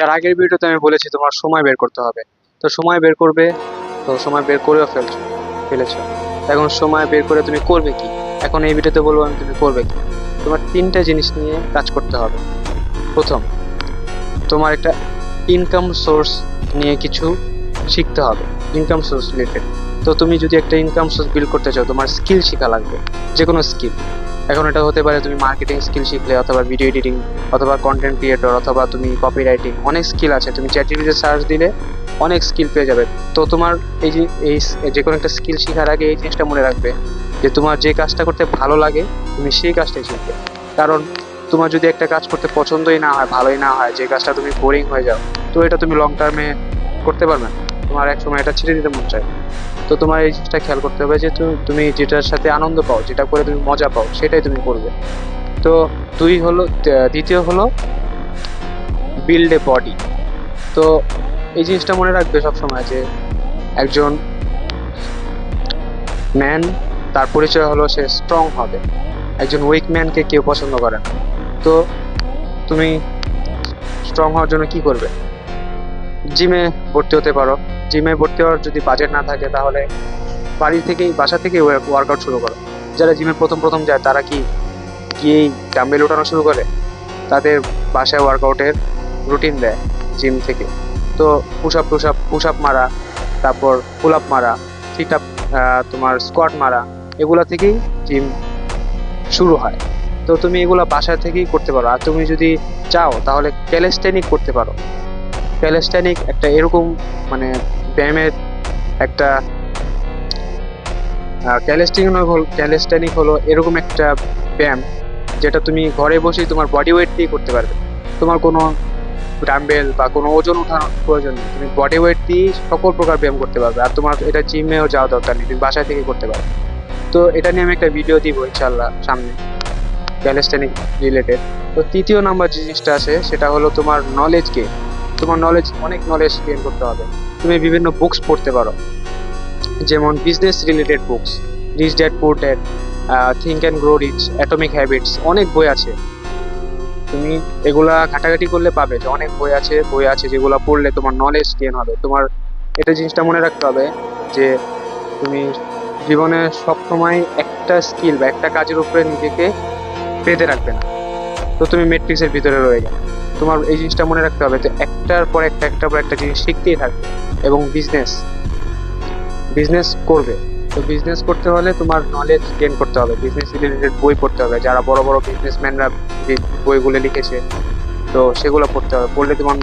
এর আগের ভিডিওতে আমি বলেছি তোমার সময় বের করতে হবে। তো সময় বের করবে, তো সময় বের করেও ফেলেছো। এখন সময় বের করে তুমি করবে কি? এখন এই ভিডিওতে বলবো আমি তুমি করবে কি। তোমার তিনটা জিনিস নিয়ে কাজ করতে হবে। প্রথম, তোমার একটা ইনকাম সোর্স নিয়ে কিছু শিখতে হবে, ইনকাম সোর্স রিলেটেড। তো তুমি যদি একটা ইনকাম সোর্স বিল্ড করতে চাও, তোমার স্কিল শেখা লাগবে, যে কোনো স্কিল। এখন এটা হতে পারে তুমি মার্কেটিং স্কিল শিখলে, অথবা ভিডিও এডিটিং, অথবা কন্টেন্ট ক্রিয়েটর, অথবা তুমি কপি রাইটিং। অনেক স্কিল আছে, তুমি চ্যাটজিপিটিতে সার্চ দিলে অনেক স্কিল পেয়ে যাবে। তো তোমার এই যে যে কোনো একটা স্কিল শেখার আগে এই জিনিসটা মনে রাখবে যে তোমার যে কাজটা করতে ভালো লাগে তুমি সেই কাজটাই শিখবে। কারণ তোমার যদি একটা কাজ করতে পছন্দই না হয়, ভালোই না হয়, যে কাজটা তুমি বোরিং হয়ে যাও, তো এটা তুমি লং টার্মে করতে পারবে না। তোমার এক সময় এটা ছেড়ে দিতে মন চায়। তো তোমার এই জিনিসটা খেয়াল করতে হবে যে তুমি যেটার সাথে আনন্দ পাও, যেটা করে তুমি মজা পাও, সেটাই তুমি করবে। তো দ্বিতীয় হলো বিল্ড এ বডি। তো এই জিনিসটা মনে রাখবে সবসময় যে একজন ম্যান, তার পরিচয় হলো সে স্ট্রং হবে। একজন উইক ম্যানকে কেউ পছন্দ করে না। তো তুমি স্ট্রং হওয়ার জন্য কি করবে? জিমে ভর্তি হতে পারো। জিমে ভর্তি হওয়ার যদি বাজেট না থাকে, তাহলে বাসা থেকেই ওয়ার্কআউট শুরু করো। যারা জিমে প্রথম প্রথম যায় তারা কি গিয়েই ডাম্বেল ওঠানো শুরু করে? তাদের বাসায় ওয়ার্কআউটের রুটিন দেয় জিম থেকে। তো পুশ আপ মারা, তারপর পুল আপ মারা, সিট আপ, তোমার স্কোয়াট মারা, এগুলা থেকেই জিম শুরু হয়। তো তুমি এগুলা বাসা থেকেই করতে পারো। আর তুমি যদি চাও তাহলে ক্যালিস্টেনিক করতে পারো। ক্যালিস্টেনিক একটা এরকম মানে ব্যায়ামের একটা ক্যালিস্টেনিক হলো এরকম একটা ব্যায়াম যেটা তুমি ঘরে বসেই তোমার বডি ওয়েট দিয়ে করতে পারবে। তোমার কোনো ডাম্বেল বা কোনো ওজন ওঠানোর প্রয়োজন নেই, তুমি বডি ওয়েট দিয়ে সকল প্রকার ব্যায়াম করতে পারবে। আর তোমার এটা জিমেও যাওয়া দরকার নেই, তুমি বাসায় থেকে করতে পারবে। তো এটা নিয়ে আমি একটা ভিডিও দিব ইনশাল্লাহ সামনে, ক্যালিস্টেনিক রিলেটেড। তো তৃতীয় নাম্বার যে জিনিসটা আছে সেটা হলো তোমার নলেজ গেইন। তোমার অনেক নলেজ গেইন করতে হবে। তুমি বিভিন্ন বুকস পড়তে পারো, যেমন business related books, rich dad poor dad, think and grow rich, atomic habits, অনেক বই আছে। তুমি এগুলা ঘাটাঘাটি করলে পাবে যে অনেক বই আছে যেগুলো পড়লে তোমার নলেজ গেইন হবে। তোমার এটা জিনিসটা মনে রাখতে হবে যে তুমি জীবনে সবসময় একটা স্কিল বা একটা কাজের উপরে নিজেকে বেঁধে রাখবে না। তো তুমি ম্যাট্রিক্সের ভিতরে রয়ে গেলে, তোমার এই জিনিসটা মনে রাখতে হবে যে একটার পর একটা জিনিস শিখতেই থাকবে। এবং বিজনেস করবে। তো বিজনেস করতে হলে তোমার নলেজ গেইন করতে হবে, বিজনেস রিলেটেড বই পড়তে হবে, যারা বড় বড় বিজনেসম্যানরা যে বইগুলো লিখেছে, তো সেগুলো পড়তে হবে। পড়লে তোমার